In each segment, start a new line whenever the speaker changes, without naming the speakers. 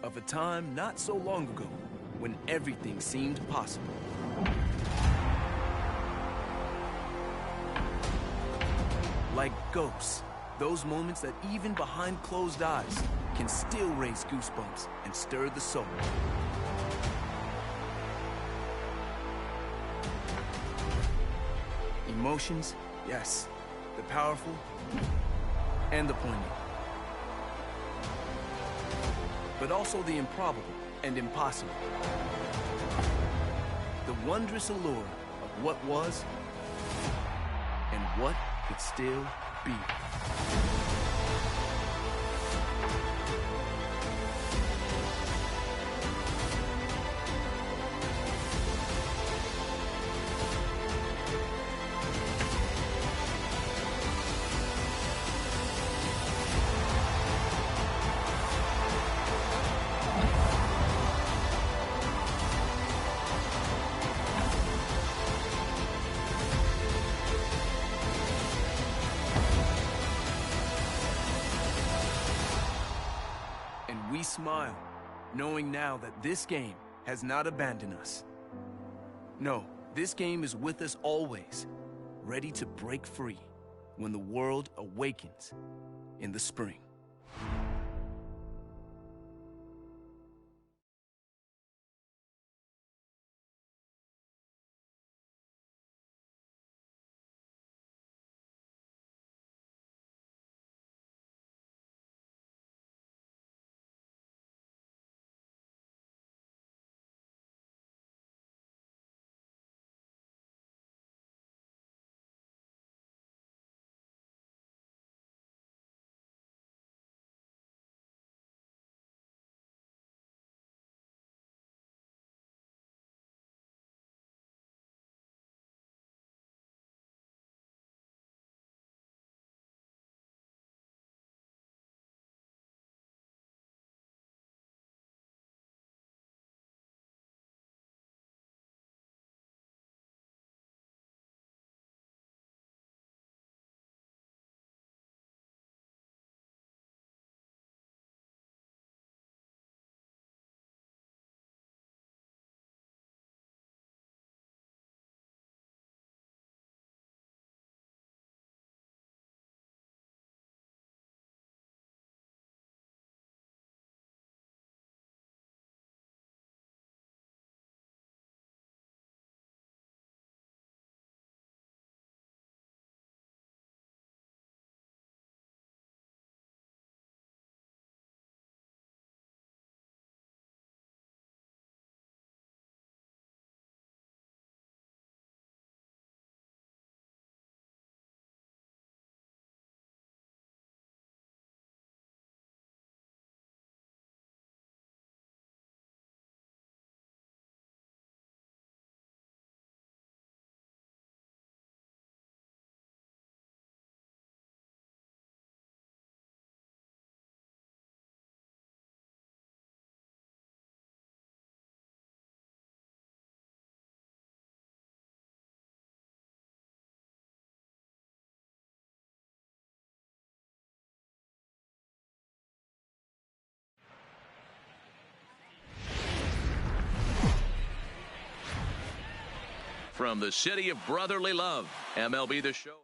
of a time not so long ago when everything seemed possible. Like ghosts, those moments that even behind closed eyes can still raise goosebumps and stir the soul. Emotions, yes, the powerful and the poignant. But also the improbable and impossible. The wondrous allure of what was and what could still be. We smile, knowing now that this game has not abandoned us. No, this game is with us always, ready to break free when the world awakens in the spring.
From the city of brotherly love, MLB The Show.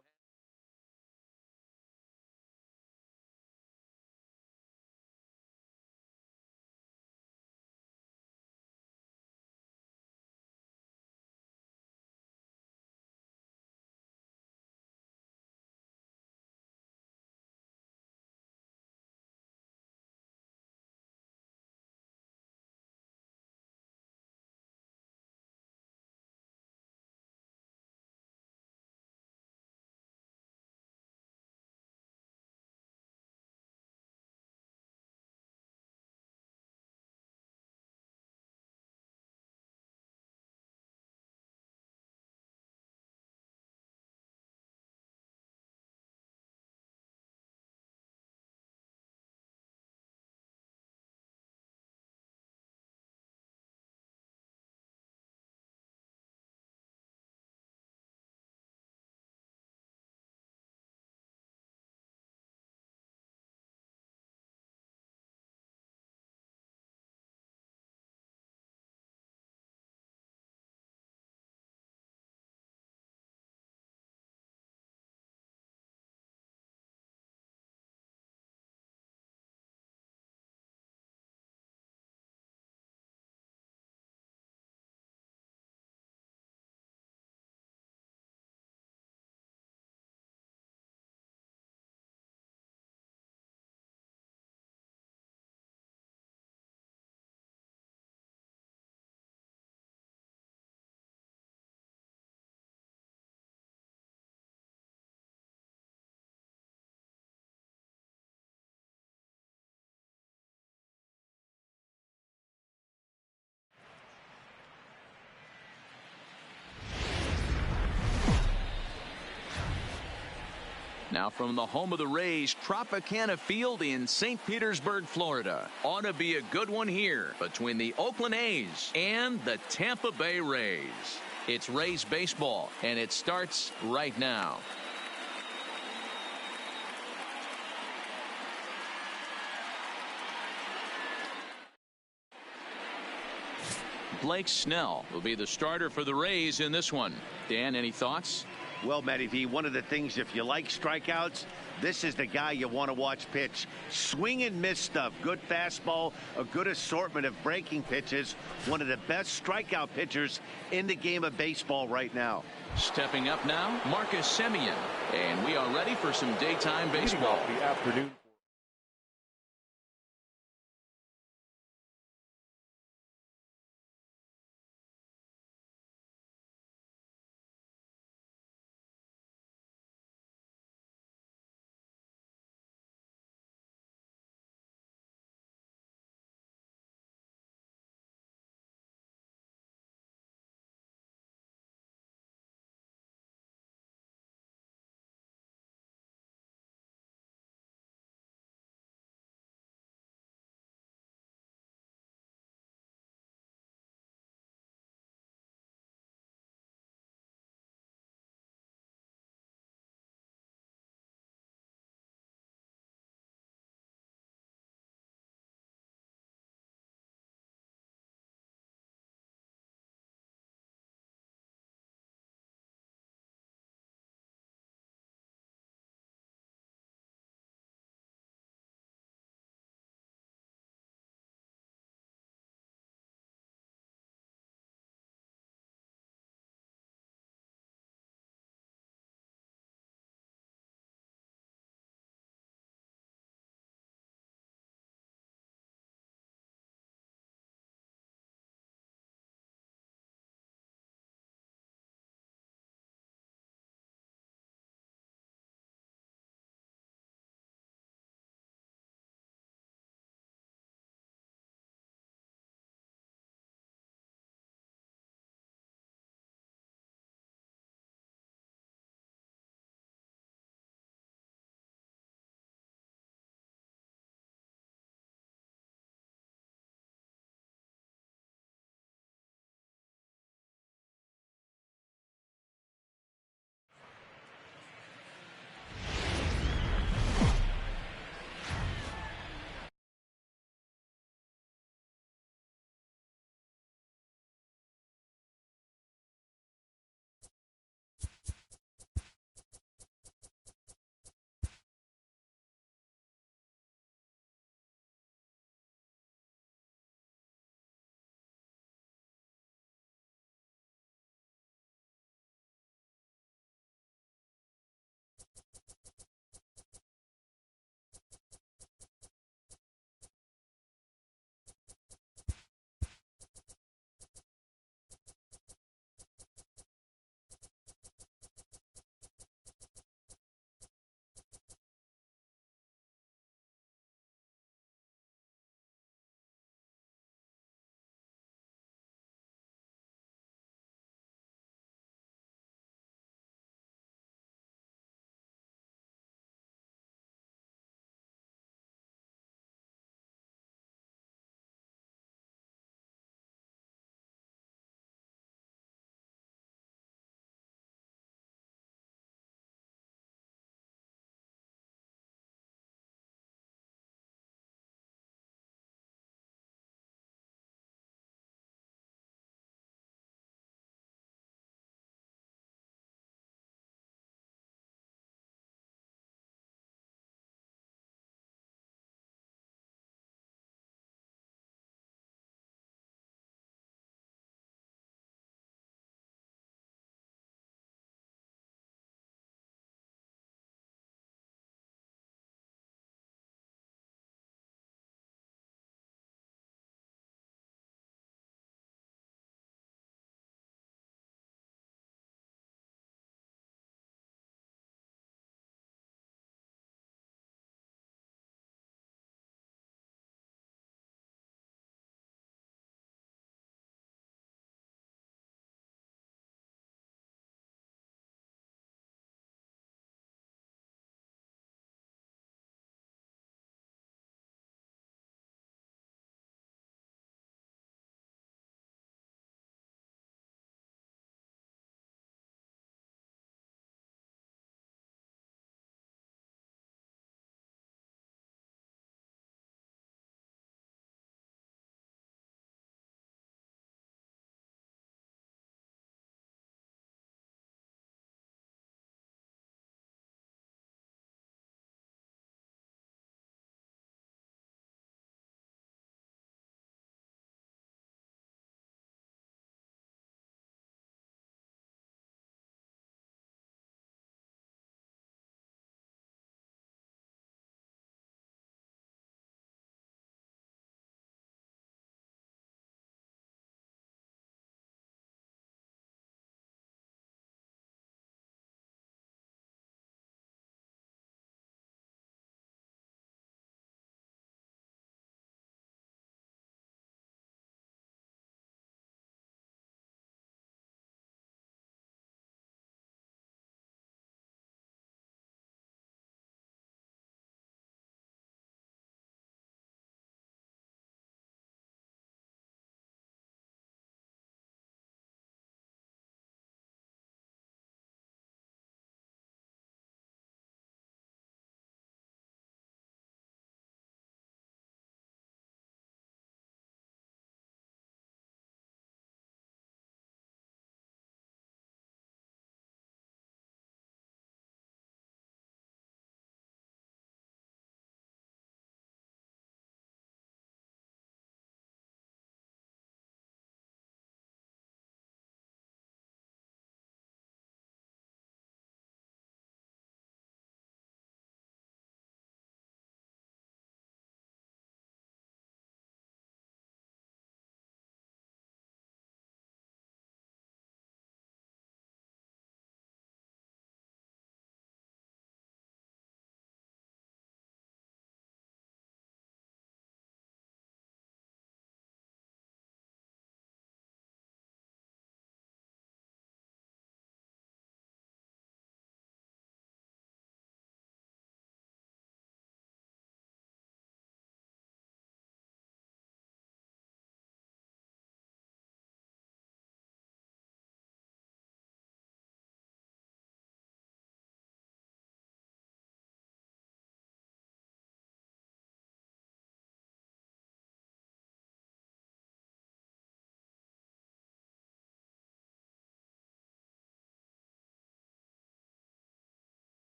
Now from the home of the Rays, Tropicana Field in St. Petersburg, Florida. Ought to be a good one here between the Oakland A's and the Tampa Bay Rays. It's Rays baseball, and it starts right now. Blake Snell will be the starter for the Rays in this one. Dan, any thoughts?
Well, Matty V, one of the things, if you like strikeouts, this is the guy you want to watch pitch. Swing and miss stuff. Good fastball, a good assortment of breaking pitches. One of the best strikeout pitchers in the game of baseball right now.
Stepping up now, Marcus Semien. And we are ready for some daytime baseball.
The afternoon.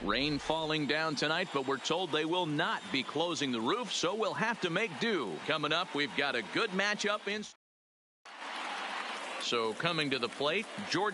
Rain falling down tonight, but we're told they will not be closing the roof, so we'll have to make do. Coming up, we've got a good matchup in. So coming to the plate, George.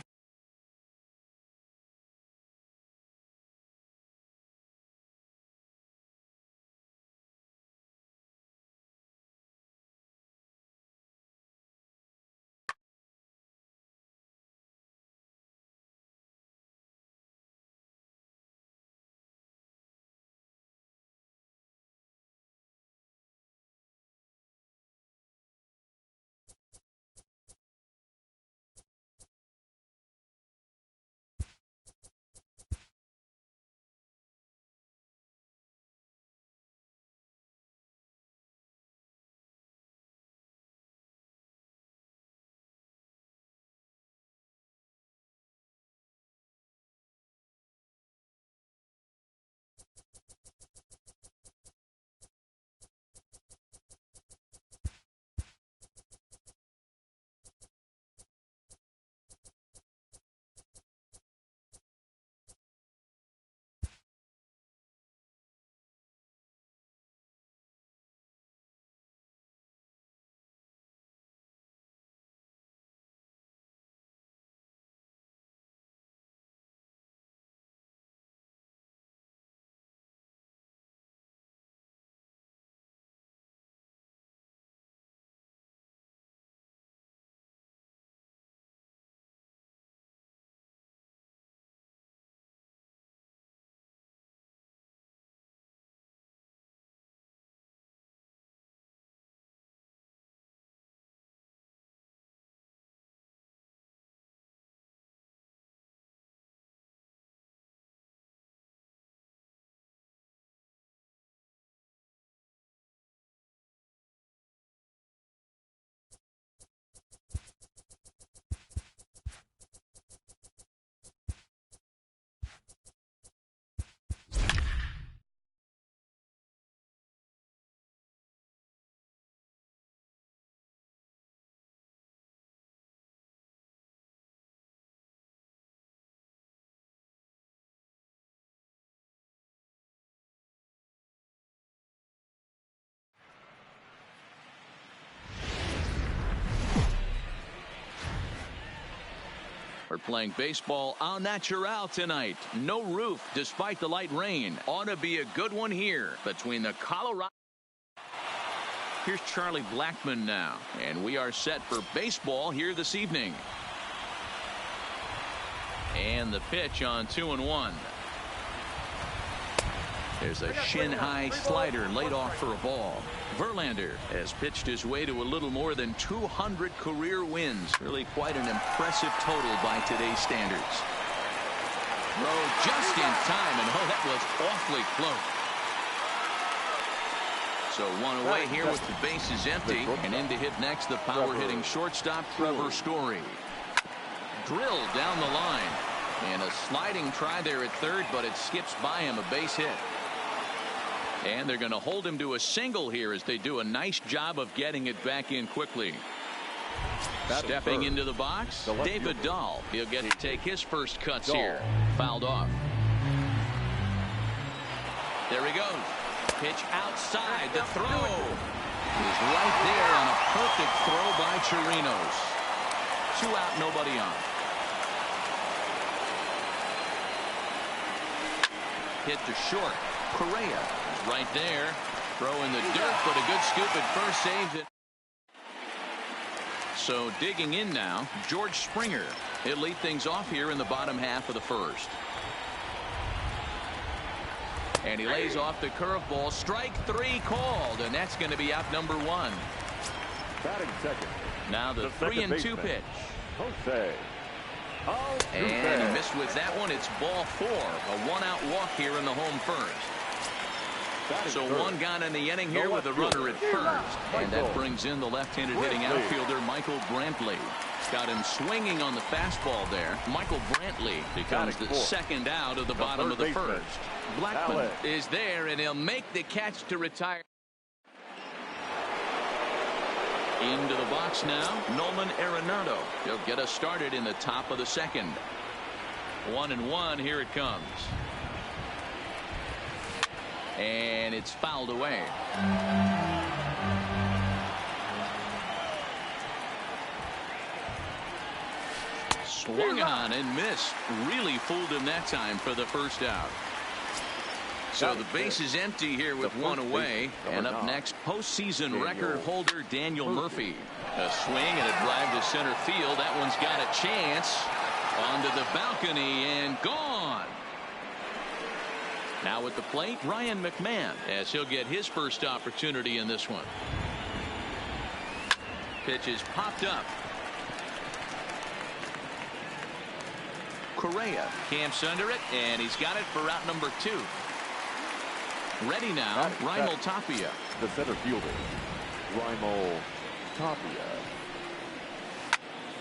We're playing baseball au naturel tonight. No roof despite the light rain. Ought to be a good one here between the Colorado. Here's Charlie Blackmon now, and we are set for baseball here this evening. And the pitch on 2-1. There's a shin-high slider laid off for a ball. Verlander has pitched his way to a little more than 200 career wins. Really quite an impressive total by today's standards. Throw just in time, and oh, that was awfully close. So one away here with the bases empty, and in to hit next the power-hitting shortstop Trevor Story. Drilled down the line, and a sliding try there at third, but it skips by him, a base hit. And they're going to hold him to a single here as they do a nice job of getting it back in quickly. Stepping into the box, David Dahl. He'll get to take his first cuts here. Fouled off. There he goes. Pitch outside. The throw is right there on a perfect throw by Chirinos. 2 out, nobody on. Hit to short. Correa is right there. Throw in the dirt, but a good scoop at first saves it. So digging in now, George Springer. He'll lead things off here in the bottom half of the first. And he lays off the curveball. Strike 3 called, and that's going to be out number 1.
Batting second.
Now the 3-2 pitch.
Jose.
And he missed with that one. It's ball 4. A 1-out walk here in the home first. So 1 gone in the inning here with a runner at first. And that brings in the left-handed hitting outfielder Michael Brantley. Got him swinging on the fastball there. Michael Brantley becomes the 2nd out of the bottom of the first. Blackmon is there, and he'll make the catch to retire. Into the box now, Nolan Arenado. He'll get us started in the top of the 2nd. 1-1, here it comes. And it's fouled away. Swung on and missed. Really fooled him that time for the first out. So the base is empty here with one away. And up next, postseason record holder Daniel Murphy. A swing and a drive to center field. That one's got a chance. Onto the balcony and gone. Now at the plate, Ryan McMahon, as he'll get his first opportunity in this one. Pitch is popped up. Correa camps under it, and he's got it for out number 2. Ready now, Raimel Tapia.
The center fielder, Raimel Tapia.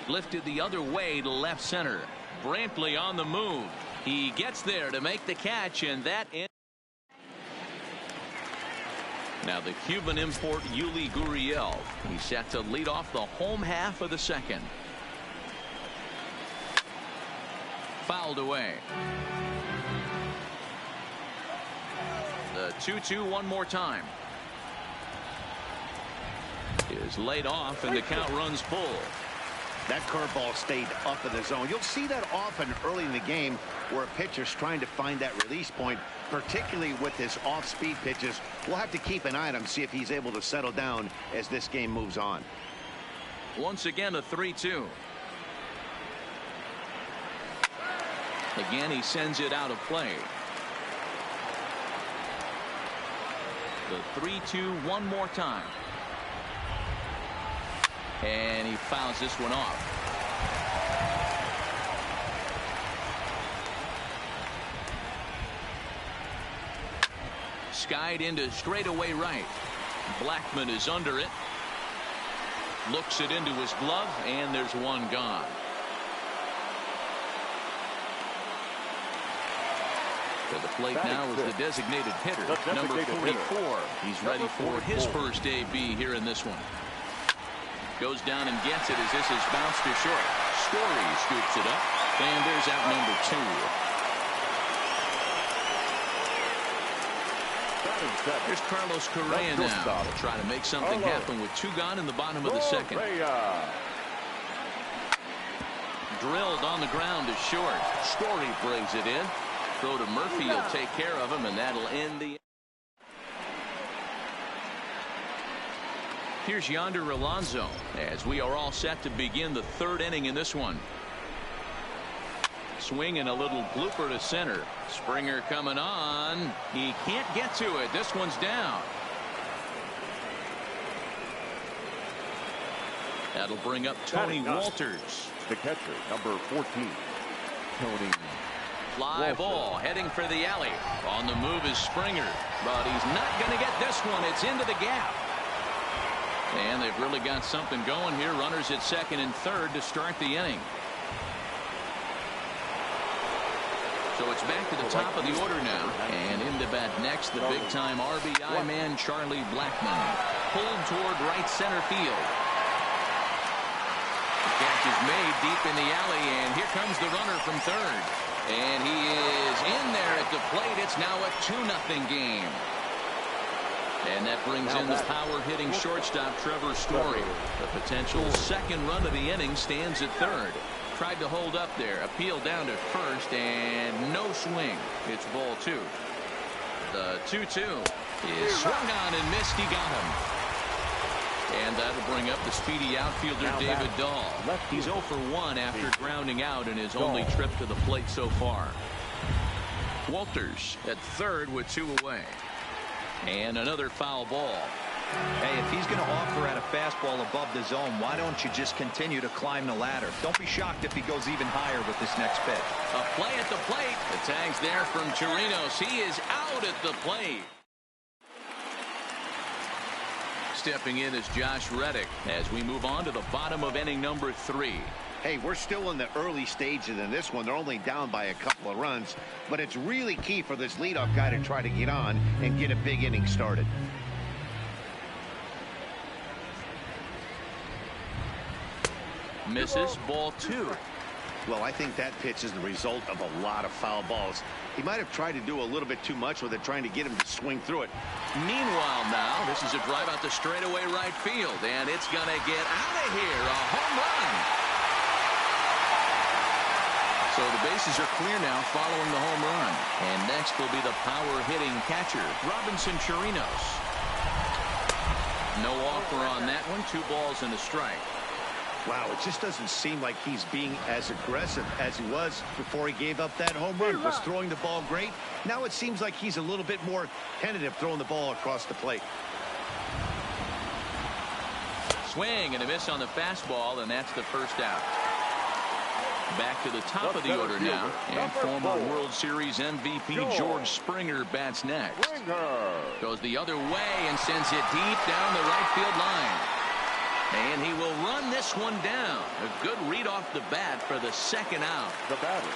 Lifted the other way to left center. Brantley on the move. He gets there to make the catch, and that ends. Now the Cuban import Yuli Gurriel. He's set to lead off the home half of the second. Fouled away. The 2-2 one more time. Is laid off, and the count runs full.
That curveball stayed up in the zone. You'll see that often early in the game where a pitcher's trying to find that release point, particularly with his off-speed pitches. We'll have to keep an eye on him, see if he's able to settle down as this game moves on.
Once again, a 3-2. Again, he sends it out of play. The 3-2 one more time. And he fouls this one off. Skied into straightaway right. Blackman is under it. Looks it into his glove, and there's one gone. To the plate now is the designated hitter, number 44. He's ready for his first AB here in this one. Goes down and gets it as this is bounced to short. Story scoops it up, and there's out number 2. Here's Carlos Correa now. Try to make something happen with 2 gone in the bottom of the second. Drilled on the ground to short. Story brings it in. Throw to Murphy. He'll take care of him, and that'll end the. Here's Yonder Alonso as we are all set to begin the 3rd inning in this one. Swing and a little blooper to center. Springer coming on. He can't get to it. This one's down. That'll bring up Tony Walters.
The catcher, number 14, Tony.
Fly ball heading for the alley. On the move is Springer, but he's not going to get this one. It's into the gap. And they've really got something going here. Runners at second and third to start the inning. So it's back to the top of the order now. And into bat next, the big-time RBI man, Charlie Blackmon. Pulled toward right center field. The catch is made deep in the alley, and here comes the runner from third. And he is in there at the plate. It's now a 2-0 game. And that brings in the power-hitting shortstop, Trevor Story. The potential second run of the inning stands at third. Tried to hold up there. Appeal down to first, and no swing. It's ball 2. The 2-2 is swung on and missed. He got him. And that'll bring up the speedy outfielder, David Dahl. He's 0 for 1 after grounding out in his only trip to the plate so far. Walters at third with 2 away. And another foul ball.
Hey, if he's going to offer at a fastball above the zone, why don't you just continue to climb the ladder? Don't be shocked if he goes even higher with this next pitch.
A play at the plate. The tag's there from Chirinos. He is out at the plate. Stepping in is Josh Reddick as we move on to the bottom of inning number 3.
Hey, we're still in the early stages in this one. They're only down by a couple of runs, but it's really key for this leadoff guy to try to get on and get a big inning started.
Misses, ball 2.
Well, I think that pitch is the result of a lot of foul balls. He might have tried to do a little bit too much with it, trying to get him to swing through it.
Meanwhile now, this is a drive out to straightaway right field, and it's going to get out of here. A home run. So the bases are clear now following the home run. And next will be the power-hitting catcher, Robinson Chirinos. No offer on that one. 2 balls and a strike.
Wow, it just doesn't seem like he's being as aggressive as he was before he gave up that home run. Was throwing the ball great. Now it seems like he's a little bit more tentative throwing the ball across the plate.
Swing and a miss on the fastball, and that's the first out. Back to the top of the order now, and former World Series MVP George Springer bats next. Goes the other way and sends it deep down the right field line. And he will run this one down. A good read off the bat for the second out.
The batter.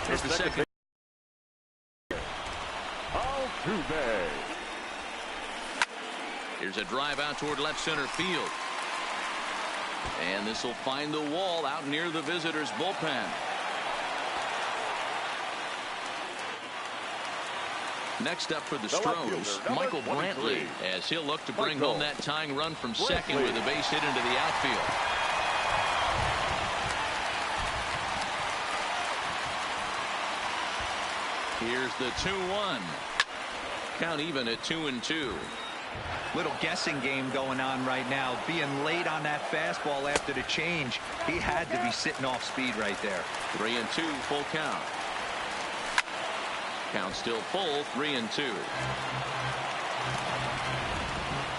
Here's the second.
Altuve.
Here's a drive out toward left center field. And this will find the wall out near the visitors' bullpen. Next up for the Stros, Michael Brantley, as he'll look to bring home that tying run from second with a base hit into the outfield. Here's the 2-1. Count even at 2-2.
Little guessing game going on right now. Being late on that fastball after the change, he had to be sitting off speed right there.
3-2, full count. Count still full, 3-2.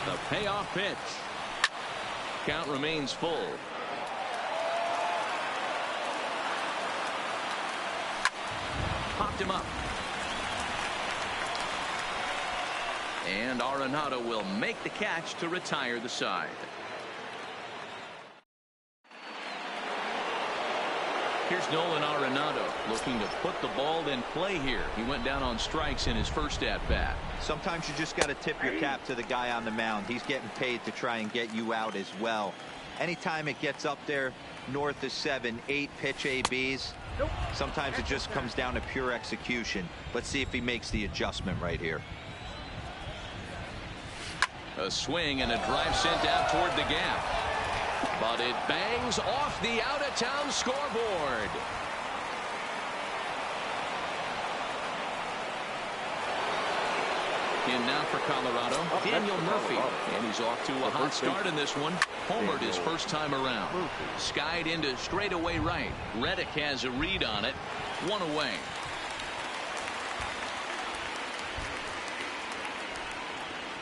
The payoff pitch. Count remains full. Popped him up. And Arenado will make the catch to retire the side. Here's Nolan Arenado looking to put the ball in play here. He went down on strikes in his first at-bat.
Sometimes you just got to tip your cap to the guy on the mound. He's getting paid to try and get you out as well. Anytime it gets up there north of 7, 8 pitch ABs, sometimes it just comes down to pure execution. Let's see if he makes the adjustment right here.
A swing and a drive sent out toward the gap. But it bangs off the out-of-town scoreboard. In now for Colorado, Daniel Murphy. And he's off to a hot start in this one. Homered his first time around. Skied into straightaway right. Reddick has a read on it. 1 away.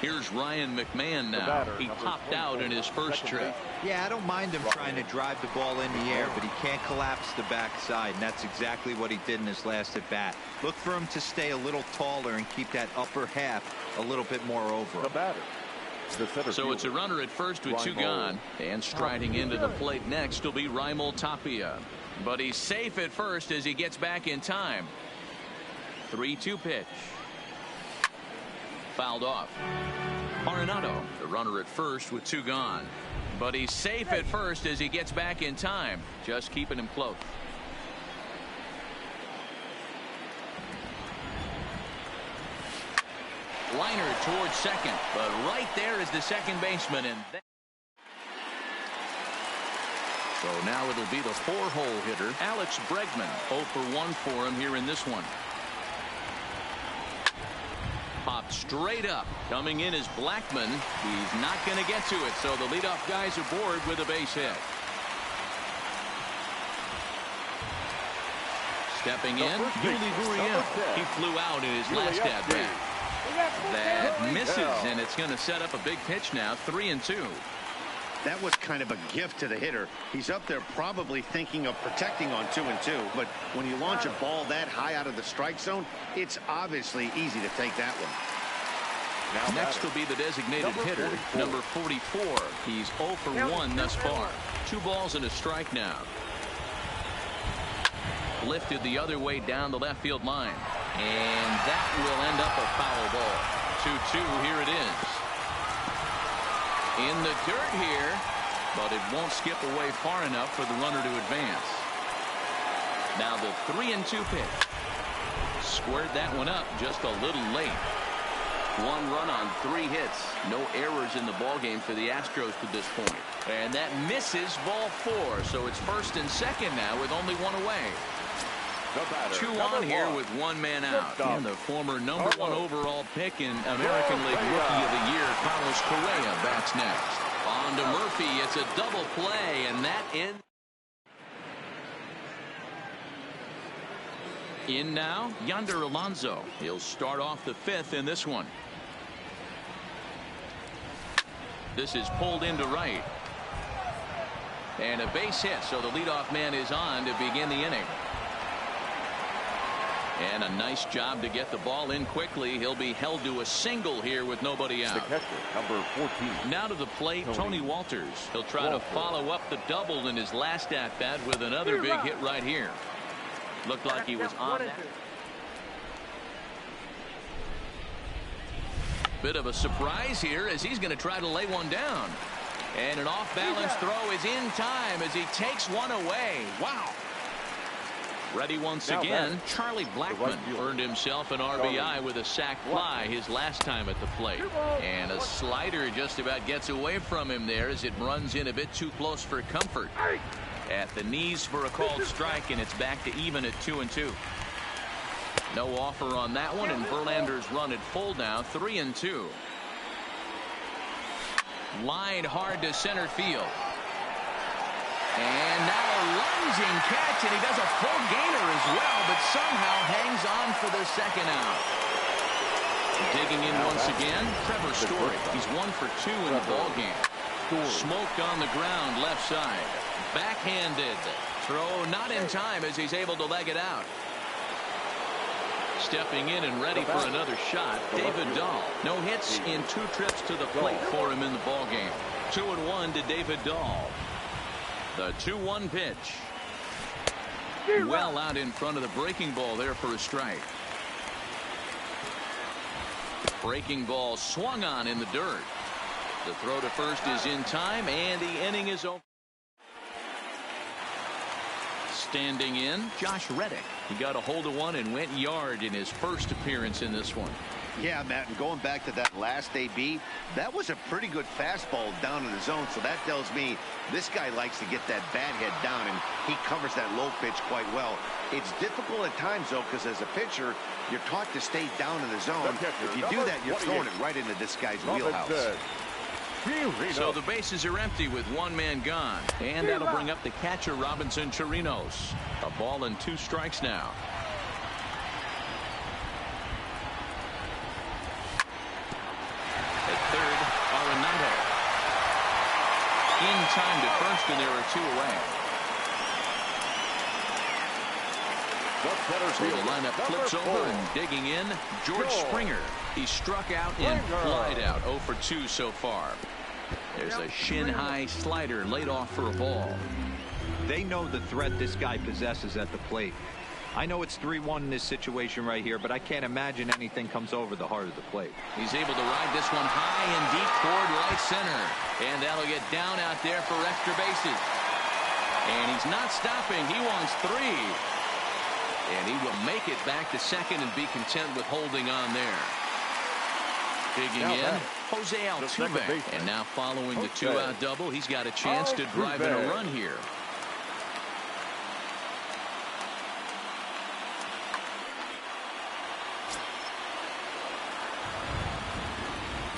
Here's Ryan McMahon now. He popped out in his first trip.
Yeah, I don't mind him trying to drive the ball in the air, but he can't collapse the backside, and that's exactly what he did in his last at bat. Look for him to stay a little taller and keep that upper half a little bit more over him.
So it's a runner at first with 2 gone, and striding into the plate next will be Raimel Tapia. But he's safe at first as he gets back in time. 3-2 pitch. Fouled off. Arenado, the runner at first with 2 gone. But he's safe at first as he gets back in time. Just keeping him close. Liner towards second. But right there is the second baseman. And so now it'll be the 4-hole hitter, Alex Bregman. 0 for 1 for him here in this one. Popped straight up. Coming in is Blackman. He's not going to get to it, so the leadoff guys aboard with a base hit. Stepping in, Yuli Gurriel. He flew out in his last at-bat. That misses, and it's going to set up a big pitch now, 3-2.
That was kind of a gift to the hitter. He's up there probably thinking of protecting on 2-2, but when you launch a ball that high out of the strike zone, it's obviously easy to take that one.
Now next will be the designated hitter, number 44. He's 0 for 1 thus far. 2 balls and a strike now. Lifted the other way down the left field line, and that will end up a foul ball. 2-2, here it is. In the dirt here, but it won't skip away far enough for the runner to advance. Now the 3-2 pitch. Squared that one up just a little late.
1 run on 3 hits. No errors in the ballgame for the Astros to this point.
And that misses ball 4. So it's 1st and 2nd now with only 1 away. 2 on here with 1 man out. And the former number 1 overall pick in American League Rookie of the Year, Carlos Correa, bats next. On to Murphy. It's a double play, and that ends. In now, Yonder Alonso. He'll start off the 5th in this one. This is pulled into right. And a base hit, so the leadoff man is on to begin the inning. And a nice job to get the ball in quickly. He'll be held to a single here with nobody out.
The catcher, number 14.
Now to the plate, Tony Walters. He'll try to follow up the double in his last at-bat with another big hit right here. Looked like he was on that. Bit of a surprise here as he's going to try to lay one down. And an off-balance throw is in time as he takes one away. Wow. Ready once again, Charlie Blackmon earned himself an RBI with a sac fly his last time at the plate. And a slider just about gets away from him there as it runs in a bit too close for comfort. At the knees for a called strike, and it's back to even at 2-2. No offer on that one, and Verlander's run at full now, 3-2. Line hard to center field. And now a lunging catch, and he does a full gainer as well, but somehow hangs on for the second out. Digging in once again, Trevor Story. He's 1 for 2 in the ballgame. Smoked on the ground left side. Backhanded. Throw not in time as he's able to leg it out. Stepping in and ready for another shot, David Dahl. No hits in 2 trips to the plate for him in the ballgame. 2-1 to David Dahl. The 2-1 pitch. Well out in front of the breaking ball there for a strike. Breaking ball swung on in the dirt. The throw to first is in time, and the inning is over. Standing in, Josh Reddick. He got a hold of one and went yard in his first appearance in this one.
Yeah, Matt, and going back to that last AB, that was a pretty good fastball down in the zone, so that tells me this guy likes to get that bat head down, and he covers that low pitch quite well. It's difficult at times, though, because as a pitcher, you're taught to stay down in the zone. If you do that, you're throwing it right into this guy's wheelhouse.
So the bases are empty with 1 man gone, and that'll bring up the catcher, Robinson Chirinos. A ball and 2 strikes now. At third, Arenado. In time to first, and there are 2 away. So the lineup flips over, and digging in, George Springer. He struck out and flied out. 0 for 2 so far. There's a shin-high slider laid off for a ball.
They know the threat this guy possesses at the plate. I know it's 3-1 in this situation right here, but I can't imagine anything comes over the heart of the plate.
He's able to ride this one high and deep toward right center. And that'll get down out there for extra bases. And he's not stopping. He wants 3. And he will make it back to second and be content with holding on there. Digging in, Jose Altuve. And now following the 2-out double, he's got a chance to drive in a run here.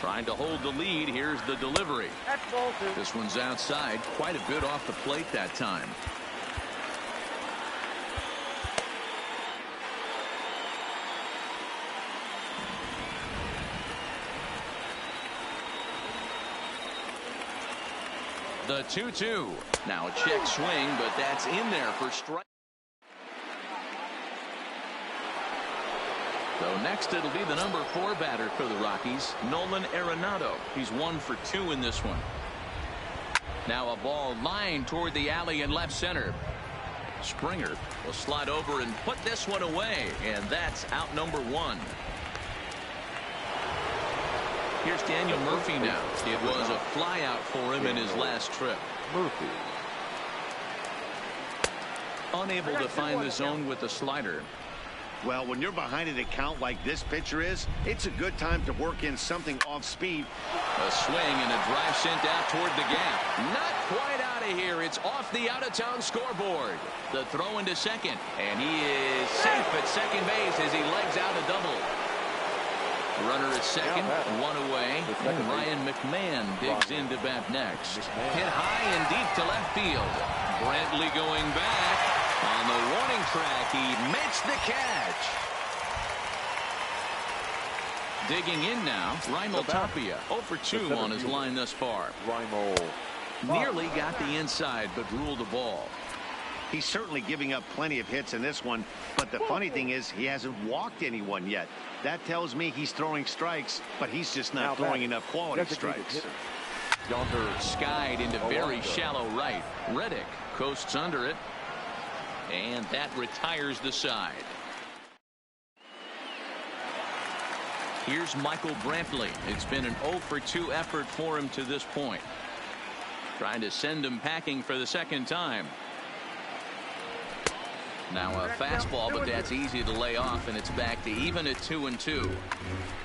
Trying to hold the lead. Here's the delivery. This one's outside. Quite a bit off the plate that time. The 2-2. Now a check swing, but that's in there for strike. So next it'll be the number 4 batter for the Rockies, Nolan Arenado. He's 1 for 2 in this one. Now a ball lined toward the alley in left center. Springer will slide over and put this one away, and that's out number 1. Here's Daniel Murphy now. It was a fly out for him in his last trip.
Murphy.
Unable to find the zone with the slider.
Well, when you're behind an account like this pitcher is, it's a good time to work in something off speed.
A swing and a drive sent out toward the gap. Not quite out of here. It's off the out-of-town scoreboard. The throw into second, and he is safe at second base as he legs out a double. Runner at second, one away, and Ryan McMahon digs into bat next. Hit high and deep to left field. Brantley going back. On the warning track, he makes the catch. Digging in now, Raimel Tapia, 0 for 2 on his line thus far. Nearly got the inside, but ruled the ball.
He's certainly giving up plenty of hits in this one, but the funny thing is he hasn't walked anyone yet. That tells me he's throwing strikes, but he's just not throwing enough quality strikes.
Skied into very shallow right. Reddick coasts under it, and that retires the side. Here's Michael Brantley. It's been an 0 for 2 effort for him to this point. Trying to send him packing for the second time. Now a fastball, but that's easy to lay off, and it's back to even at 2-2.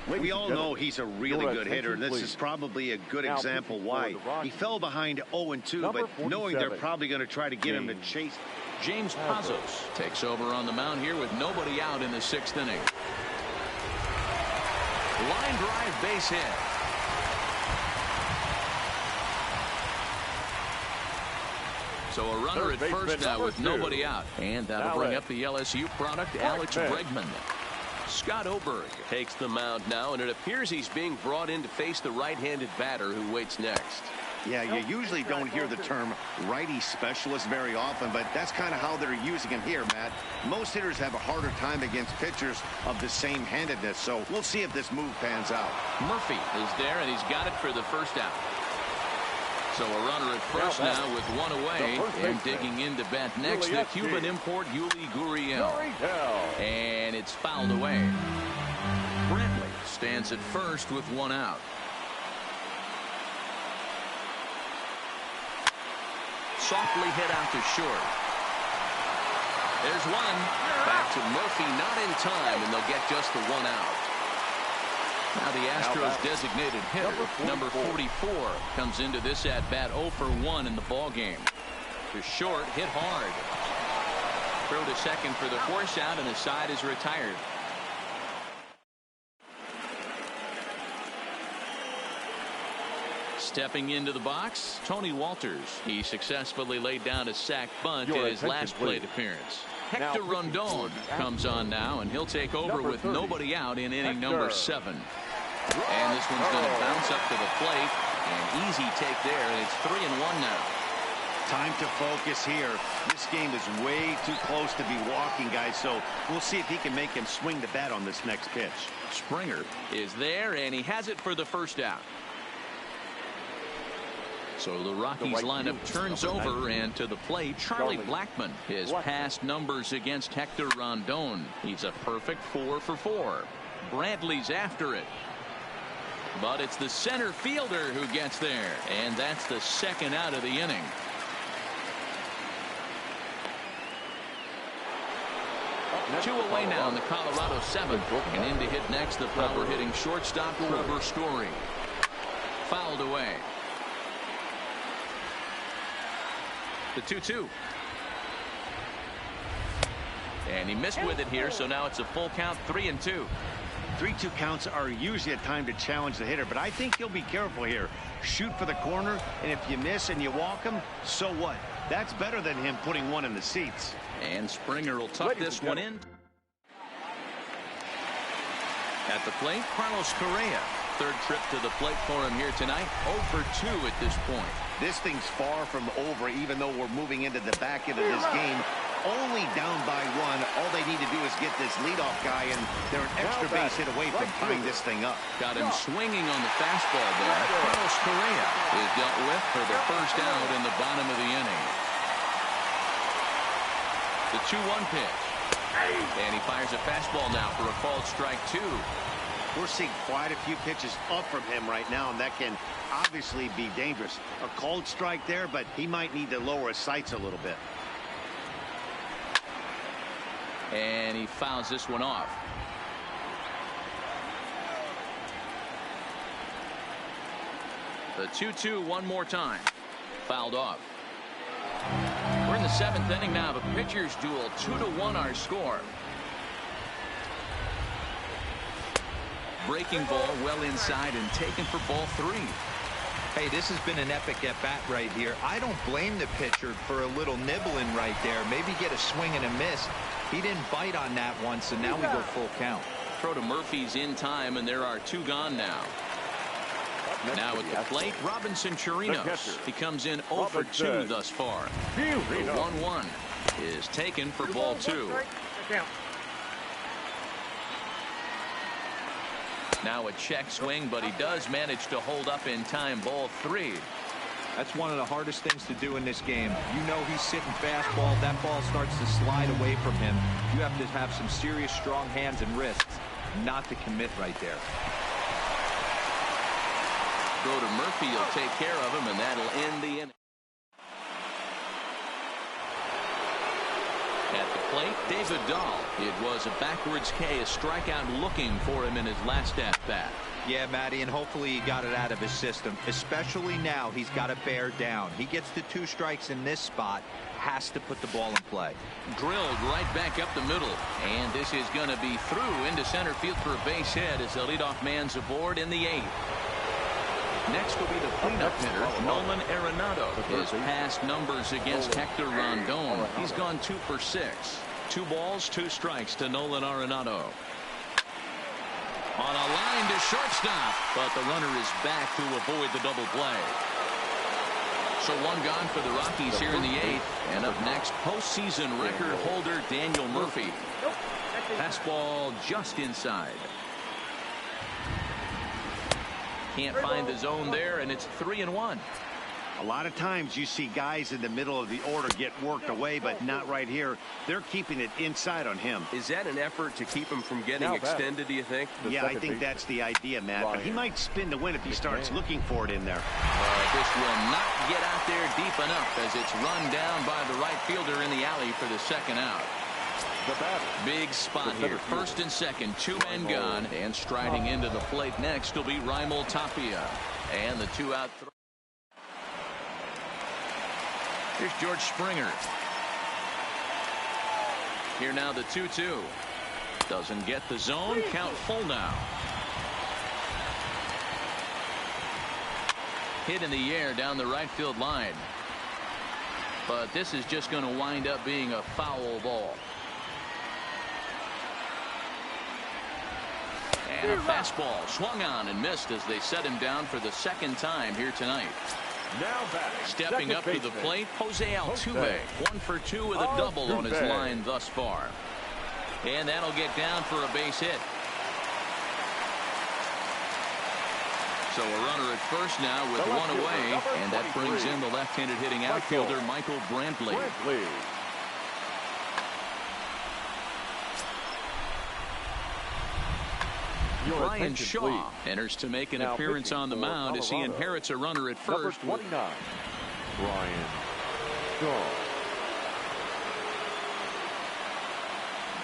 We all know he's a really good hitter, and this is probably a good example why. He fell behind 0-2, but knowing they're probably going to try to get him to chase.
James Pazos takes over on the mound here with nobody out in the 6th inning. Line drive base hit. So a runner at first now with nobody out. And that'll bring up the LSU product, Alex Bregman. Scott Oberg takes the mound now, and it appears he's being brought in to face the right-handed batter who waits next.
Yeah, you usually don't hear the term righty specialist very often, but that's kind of how they're using him here, Matt. Most hitters have a harder time against pitchers of the same handedness, so we'll see if this move pans out.
Murphy is there, and he's got it for the first out. So a runner at first now with one away, and digging into bat next, the Cuban import Yuli Gurriel. And it's fouled away. Brantley stands at first with one out. Softly hit out to short. There's one. Back to Murphy, not in time, and they'll get just the one out. Now the Astros designated hitter, number 44, comes into this at-bat 0 for 1 in the ballgame. To short, hit hard. Throw to second for the force out, and the side is retired. Stepping into the box, Tony Walters. He successfully laid down a sac bunt in his last plate appearance. Hector Rondon comes on now, and he'll take over with nobody out in inning number 7. And this one's going to bounce up to the plate. An easy take there, and it's 3-1 now.
Time to focus here. This game is way too close to be walking, guys, so we'll see if he can make him swing the bat on this next pitch.
Springer is there, and he has it for the first out. So the Rockies lineup turns over, and to the plate, Charlie Blackmon. His past numbers against Hector Rondon. He's a perfect 4 for 4. Brantley's after it. But it's the center fielder who gets there, and that's the second out of the inning. Two away now in the Colorado 7th, and in to hit next the power-hitting shortstop Trevor Story. Fouled away. The 2-2. And he missed with it here, so now it's a full count, 3-2.
3-2 counts are usually a time to challenge the hitter, but I think he'll be careful here. Shoot for the corner, and if you miss and you walk him, so what? That's better than him putting one in the seats.
And Springer will tuck this one in. At the plate, Carlos Correa. Third trip to the plate for him here tonight. 0 for 2 at this point.
This thing's far from over, even though we're moving into the back end of this game. Only down by 1. All they need to do is get this leadoff guy, and they're an extra base hit away from tying this thing up.
Got him swinging on the fastball there. Carlos Correa is dealt with for the first out in the bottom of the inning. The 2-1 pitch. And he fires a fastball now for a called strike 2.
We're seeing quite a few pitches up from him right now, and that can obviously be dangerous. A called strike there, but he might need to lower his sights a little bit.
And he fouls this one off. The 2-2 one more time. Fouled off. We're in the 7th inning now. The pitchers duel. 2-1 our score. Breaking ball well inside and taken for ball 3.
Hey, this has been an epic at-bat right here. I don't blame the pitcher for a little nibbling right there. Maybe get a swing and a miss. He didn't bite on that one, so now we go full count.
Throw to Murphy's in time, and there are 2 gone now. Now at the plate, Robinson Chirinos. He comes in 0 for 2 thus far. The 1-1 is taken for ball 2. Now a check swing, but he does manage to hold up in time. Ball 3.
That's one of the hardest things to do in this game. You know he's sitting fastball. That ball starts to slide away from him. You have to have some serious strong hands and wrists not to commit right there.
Throw to Murphy. He'll take care of him, and that'll end the inning. At the plate, David Dahl. It was a backwards K, a strikeout looking for him in his last at-bat.
Yeah, Matty, and hopefully he got it out of his system. Especially now, he's got to bear down. He gets the 2 strikes in this spot, has to put the ball in play.
Drilled right back up the middle, and this is going to be through into center field for a base hit as the leadoff man's aboard in the 8th. Next will be the cleanup hitter, Nolan Arenado. His past numbers against Hector Rondon. He's gone 2 for 6. 2 balls, 2 strikes to Nolan Arenado. On a line to shortstop, but the runner is back to avoid the double play. So 1 gone for the Rockies here in the 8th. And up next, postseason record holder Daniel Murphy. Fastball just inside. Can't find the zone there, and it's 3-1.
A lot of times you see guys in the middle of the order get worked away, but not right here. They're keeping it inside on him.
Is that an effort to keep him from getting extended, do you think?
Yeah, I think that's the idea, Matt. But he might spin to win if he starts looking for it in there.
This will not get out there deep enough as it's run down by the right fielder in the alley for the 2nd out. Big spot here. 1st and 2nd, 2 men gone, and striding into the plate next will be Raimel Tapia. And the 2-out throw. Here's George Springer. Here now the 2-2. Doesn't get the zone. Count full now. Hit in the air down the right field line. But this is just going to wind up being a foul ball. And a fastball swung on and missed as they set him down for the 2nd time here tonight.
Now batting.
Stepping up to the plate, Jose Altuve. 1 for 2 with a double on his line thus far. And that'll get down for a base hit. So a runner at first now with 1 away, and that brings in the left-handed hitting outfielder Michael Brantley. Brian Shaw enters to make an appearance on the mound as he inherits a runner at first.
Number 29, Brian Shaw.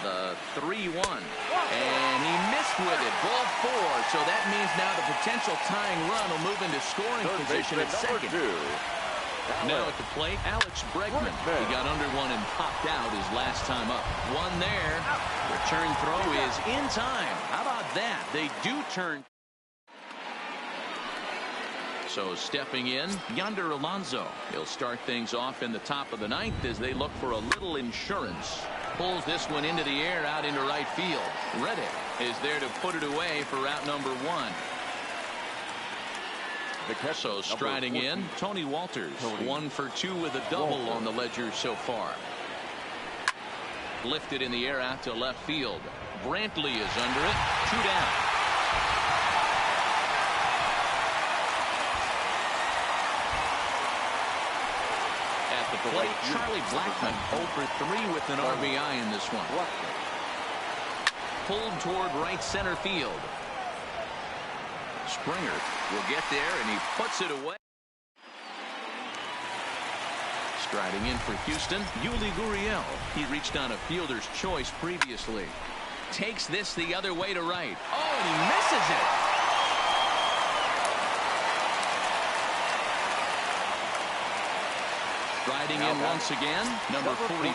The 3-1. And he missed with it. Ball 4. So that means now the potential tying run will move into scoring position at 2nd. Now at the plate, Alex Bregman. He got under one and popped out his last time up. 1 there. Return throw is in time. How about that? They do turn. So stepping in, Yonder Alonso. He'll start things off in the top of the 9th as they look for a little insurance. Pulls this one into the air out into right field. Reddick is there to put it away for out number 1. So striding in, Tony Walters. 1 for 2 with a double on the ledger so far. Lifted in the air out to left field. Brantley is under it. 2 down. At the plate, Charlie Blackmon. 0 for 3 with an RBI in this one. Pulled toward right center field. Springer will get there, and he puts it away. Striding in for Houston, Yuli Gurriel. He reached on a fielder's choice previously. Takes this the other way to right. Oh, and he misses it. Striding in once again, number 44.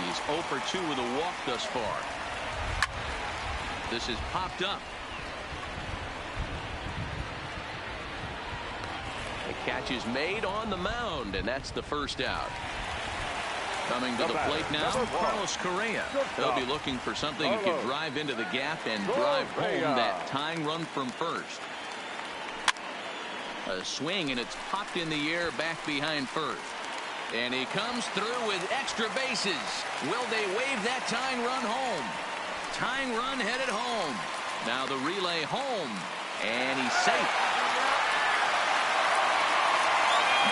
He's 0 for 2 with a walk thus far. This is popped up. The catch is made on the mound, and that's the first out. Coming to the plate now, Carlos Correa. They'll be looking for something who can drive into the gap and drive home that tying run from first. A swing, and it's popped in the air back behind first. And he comes through with extra bases. Will they wave that tying run home? Tying run headed home. Now the relay home, and he's safe.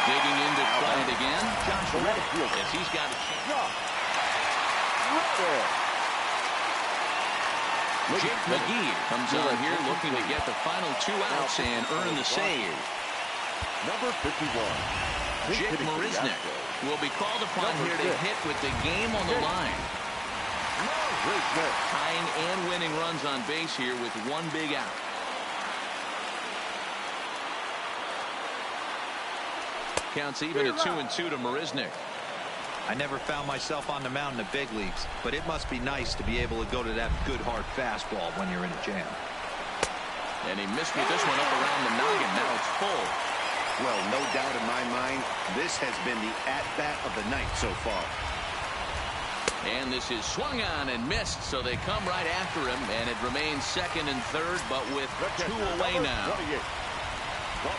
Digging into play it again. Josh Reddick, as he's got a shot. Jake McGee comes on here looking to get the final 2 outs and earn the save.
Number 51.
Jake Marisnik will be called upon here to hit with the game on the line. Tying and winning runs on base here with 1 big out. Counts even at 2-2 to Marisnik.
I never found myself on the mound in the big leagues, but it must be nice to be able to go to that good hard fastball when you're in a jam.
And he missed with this one up around the noggin. Now it's full.
Well, no doubt in my mind, this has been the at-bat of the night so far.
And this is swung on and missed, so they come right after him, and it remains second and third, but with 2 away now.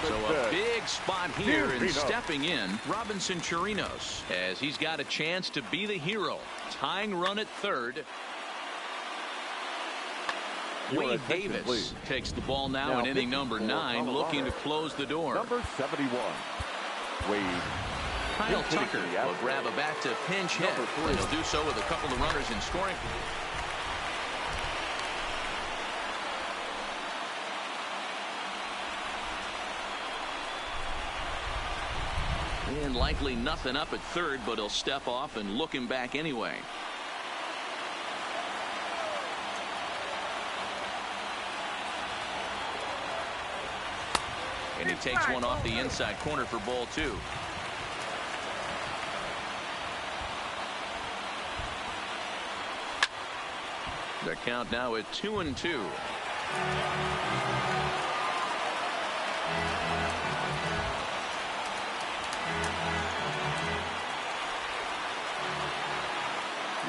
So a big spot here, and stepping in, Robinson Chirinos, as he's got a chance to be the hero. Tying run at third. Wade Davis takes the ball now in inning number 9, looking to close the door.
Number 71. Wade.
Kyle Tucker will grab a back to pinch hit, and he'll do so with a couple of runners in scoring. And likely nothing up at third, but he'll step off and look him back anyway. And he takes one off the inside corner for ball 2. The count now at 2-2.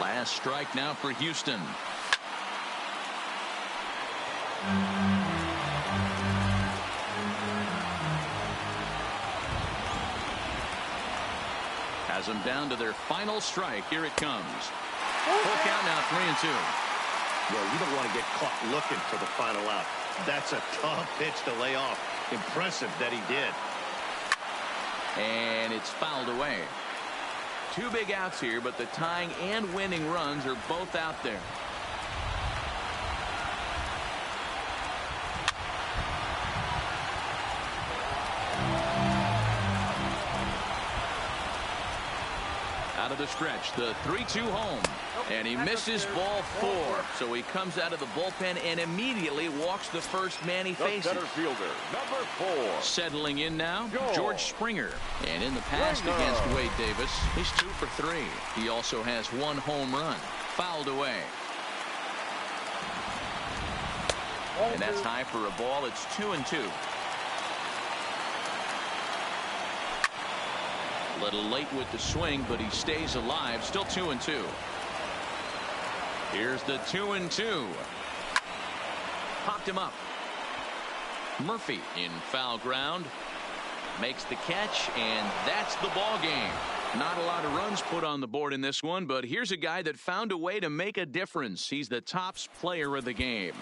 Last strike now for Houston. Has them down to their final strike. Here it comes. Full count now, 3-2.
Well, you don't want to get caught looking for the final out. That's a tough pitch to lay off. Impressive that he did.
And it's fouled away. 2 big outs here, but the tying and winning runs are both out there. Out of the stretch, the 3-2 home. And he misses ball 4. So he comes out of the bullpen and immediately walks the first man he faces.
Center fielder, number 4.
Settling in now, George Springer. And in the past against Wade Davis, he's 2 for 3. He also has 1 home run. Fouled away. And that's high for a ball. It's 2-2. A little late with the swing, but he stays alive. Still 2-2. Here's the 2-2. Popped him up. Murphy in foul ground. Makes the catch, and that's the ball game. Not a lot of runs put on the board in this one, but here's a guy that found a way to make a difference. He's the top player of the game.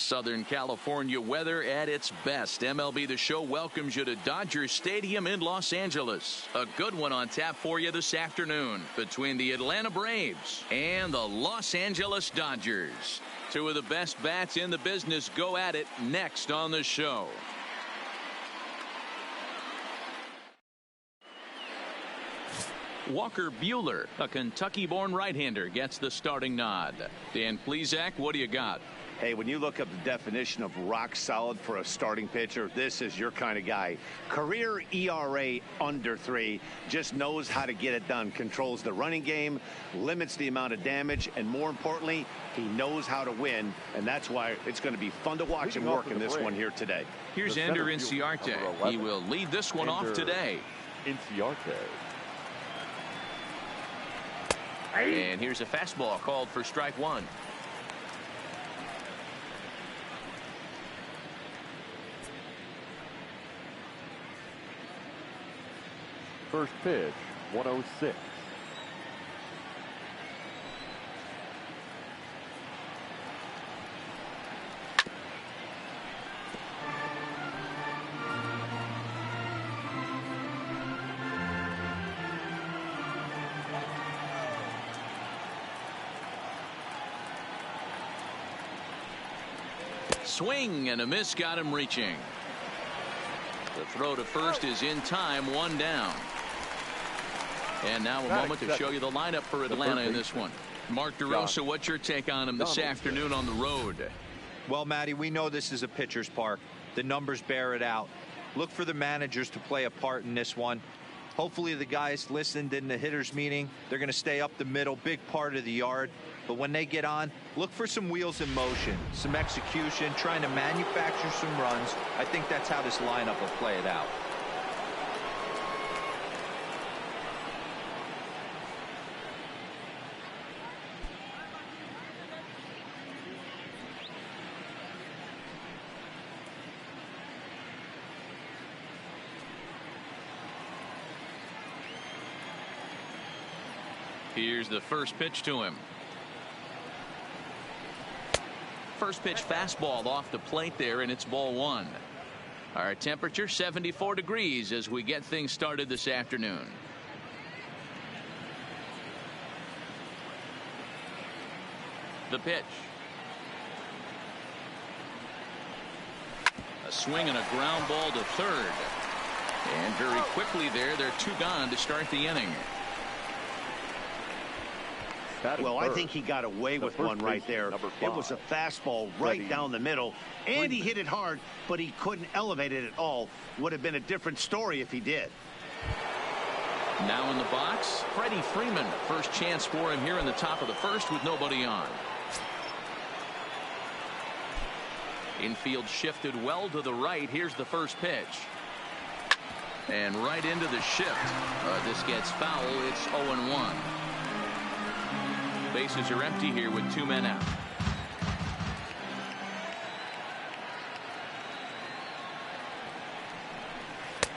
Southern California weather at its best. MLB The Show welcomes you to Dodger Stadium in Los Angeles. A good one on tap for you this afternoon between the Atlanta Braves and the Los Angeles Dodgers. Two of the best bats in the business go at it next on the show. Walker Buehler, a Kentucky-born right-hander, gets the starting nod. Dan Plesac, what do you got?
Hey, when you look up the definition of rock solid for a starting pitcher, this is your kind of guy. Career ERA under 3, just knows how to get it done, controls the running game, limits the amount of damage, and more importantly, he knows how to win, and that's why it's going to be fun to watch him work in this one here today.
Here's Ender Inciarte. He will lead this one off today.
Inciarte.
And here's a fastball called for strike one.
First pitch, 106.
Swing and a miss got him reaching. The throw to first is in time, one down. And now a moment to show you the lineup for Atlanta in this one. Mark DeRosa, what's your take on him this afternoon on the road?
Well, Matty, we know this is a pitcher's park. The numbers bear it out. Look for the managers to play a part in this one. Hopefully the guys listened in the hitters meeting. They're going to stay up the middle, big part of the yard. But when they get on, look for some wheels in motion, some execution, trying to manufacture some runs. I think that's how this lineup will play it out.
Here's the first pitch to him. First pitch fastball off the plate there, and it's ball one. Our temperature 74 degrees as we get things started this afternoon. The pitch. A swing and a ground ball to third. And very quickly there, they're two gone to start the inning.
Well, I think he got away with one right there. It was a fastball right down the middle, and he hit it hard, but he couldn't elevate it at all. Would have been a different story if he did.
Now in the box, Freddie Freeman. First chance for him here in the top of the first with nobody on. Infield shifted well to the right. Here's the first pitch. And right into the shift. This gets foul. It's 0-1. Bases are empty here with two men out.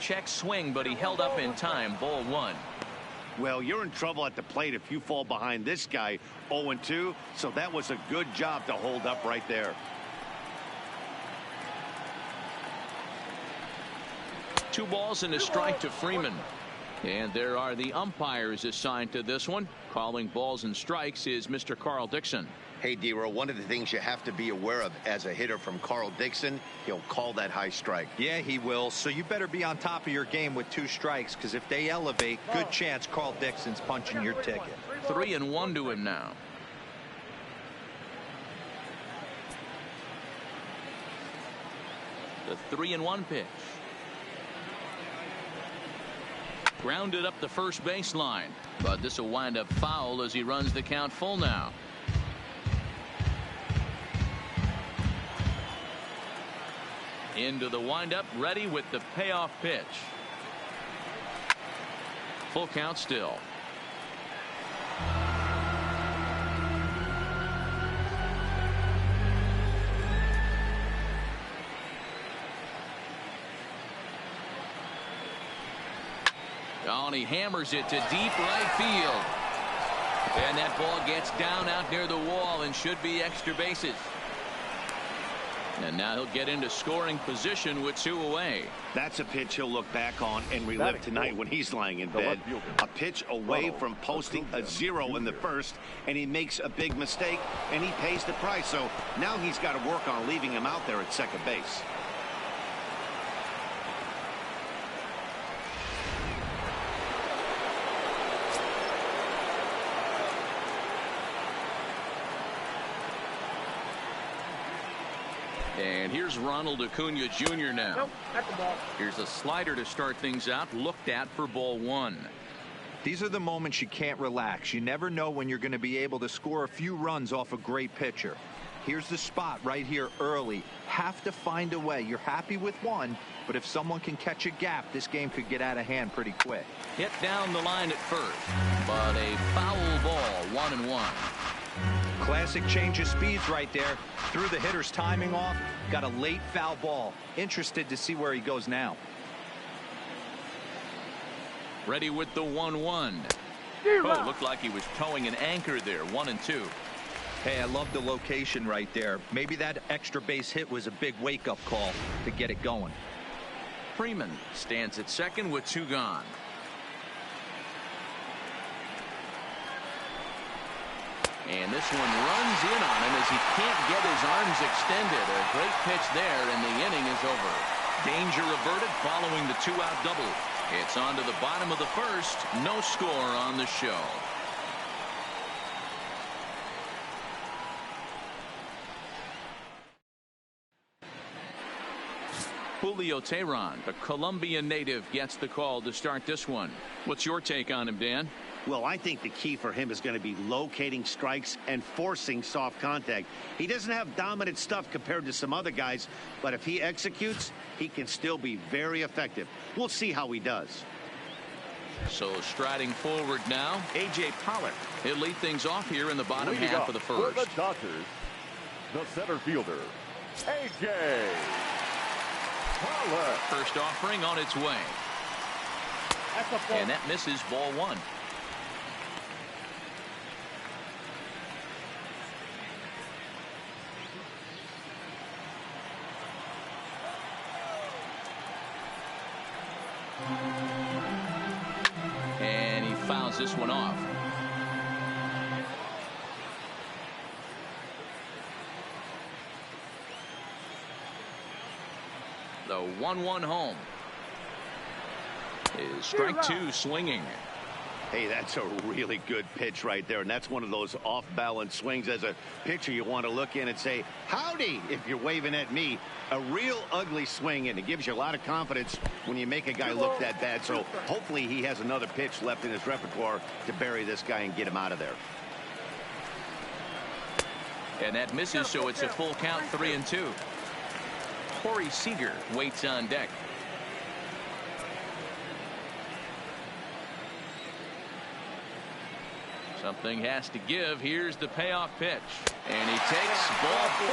Check swing, but he held up in time. Ball one.
Well, you're in trouble at the plate if you fall behind this guy 0-2, so that was a good job to hold up right there.
Two balls and a strike to Freeman. And there are the umpires assigned to this one. Calling balls and strikes is Mr. Carl Dixon.
Hey, D-Row, one of the things you have to be aware of as a hitter from Carl Dixon, he'll call that high strike.
Yeah, he will. So you better be on top of your game with two strikes, because if they elevate, good chance Carl Dixon's punching your ticket.
3-1 to him now. The 3-1 pitch. Grounded up the first baseline, but this will wind up foul as he runs the count full now. Into the windup, ready with the payoff pitch. Full count still. Oh, and he hammers it to deep right field. And that ball gets down out near the wall and should be extra bases. And now he'll get into scoring position with 2 away.
That's a pitch he'll look back on and relive tonight when he's lying in bed. A pitch away from posting a 0 in the first, and he makes a big mistake, and he pays the price. So now he's got to work on leaving him out there at second base.
And here's Ronald Acuna Jr. now.
Nope, that's the ball.
Here's a slider to start things out, looked at for ball 1.
These are the moments you can't relax. You never know when you're going to be able to score a few runs off a great pitcher. Here's the spot right here early. Have to find a way. You're happy with one, but if someone can catch a gap, this game could get out of hand pretty quick.
Hit down the line at first, but a foul ball, 1-1.
Classic change of speeds right there. Threw the hitter's timing off. Got a late foul ball. Interested to see where he goes now.
Ready with the 1-1. Oh, looked like he was towing an anchor there. 1-2.
Hey, I love the location right there. Maybe that extra base hit was a big wake-up call to get it going.
Freeman stands at second with 2 gone. And this one runs in on him as he can't get his arms extended. A great pitch there, and the inning is over. Danger averted following the 2-out double. It's on to the bottom of the first. No score on the show. Julio Teheran, the Colombian native, gets the call to start this one. What's your take on him, Dan?
Well, I think the key for him is going to be locating strikes and forcing soft contact. He doesn't have dominant stuff compared to some other guys, but if he executes, he can still be very effective. We'll see how he does.
So striding forward now,
A.J. Pollock.
He'll lead things off here in the bottom
Leading
half
up
of the
for
first.
the Dodgers, the center fielder, A.J. Pollock.
First offering on its way.
That's a ball.
And that misses, ball 1. And he fouls this one off. The 1-1 home. Is strike 2 swinging.
Hey, that's a really good pitch right there, and that's one of those off-balance swings. As a pitcher, you want to look in and say, howdy, if you're waving at me. A real ugly swing, and it gives you a lot of confidence when you make a guy look that bad. So hopefully he has another pitch left in his repertoire to bury this guy and get him out of there.
And that misses, so it's a full count, 3-2. Corey Seager waits on deck. Something has to give. Here's the payoff pitch. And he takes ball 4.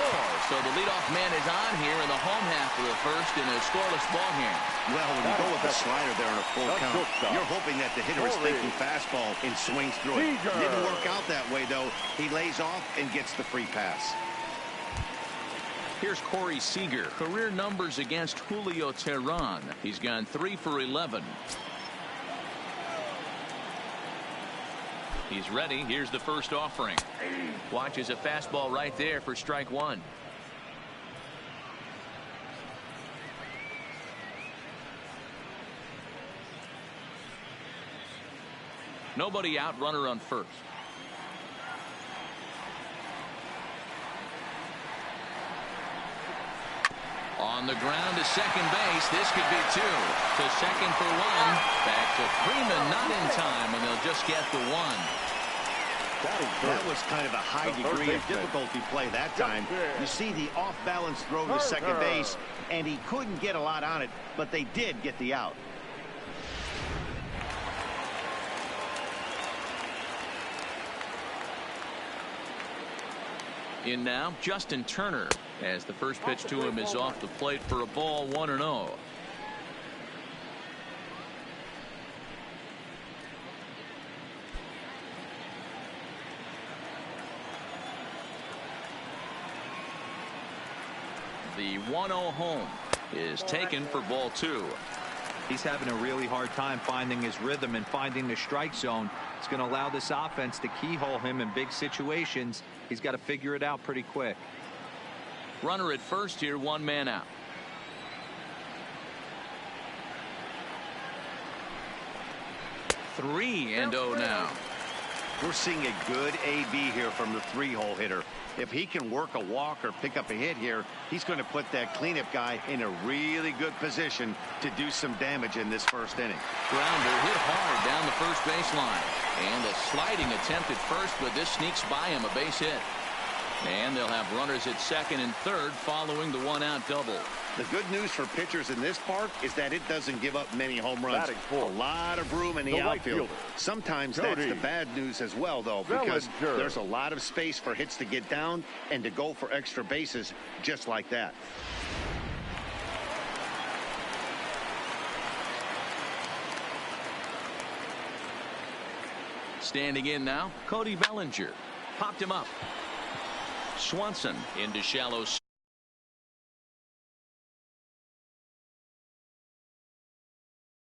So the leadoff man is on here in the home half of the first in a scoreless ball game.
Well, when you go with a slider there in a full count, you're hoping that the hitter is thinking fastball and swings through it. Didn't work out that way, though. He lays off and gets the free pass.
Here's Corey Seager. Career numbers against Julio Teheran. He's gone 3 for 11. He's ready. Here's the first offering. Watches a fastball right there for strike 1. Nobody out, runner on first. On the ground to second base. This could be 2. To second for 1. Back to Freeman, not in time, and they'll just get the 1.
That was kind of a high degree of difficulty play that time. You see the off-balance throw to second base, and he couldn't get a lot on it, but they did get the out.
In now, Justin Turner, as the first pitch to him is off the plate for a ball, 1-0. The 1-0 home is taken for ball 2.
He's having a really hard time finding his rhythm and finding the strike zone. It's going to allow this offense to keyhole him in big situations. He's got to figure it out pretty quick.
Runner at first here, 1 man out. Three and 0 now.
We're seeing a good AB here from the 3-hole hitter. If he can work a walk or pick up a hit here, he's going to put that cleanup guy in a really good position to do some damage in this first inning.
Grounder hit hard down the first baseline. And a sliding attempt at first, but this sneaks by him, a base hit. And they'll have runners at second and third following the 1-out double.
The good news for pitchers in this park is that it doesn't give up many home runs. A lot of room in the outfield. Sometimes that's the bad news as well, though, because there's a lot of space for hits to get down and to go for extra bases just like that.
Standing in now, Cody Bellinger. Popped him up. Swanson into shallow.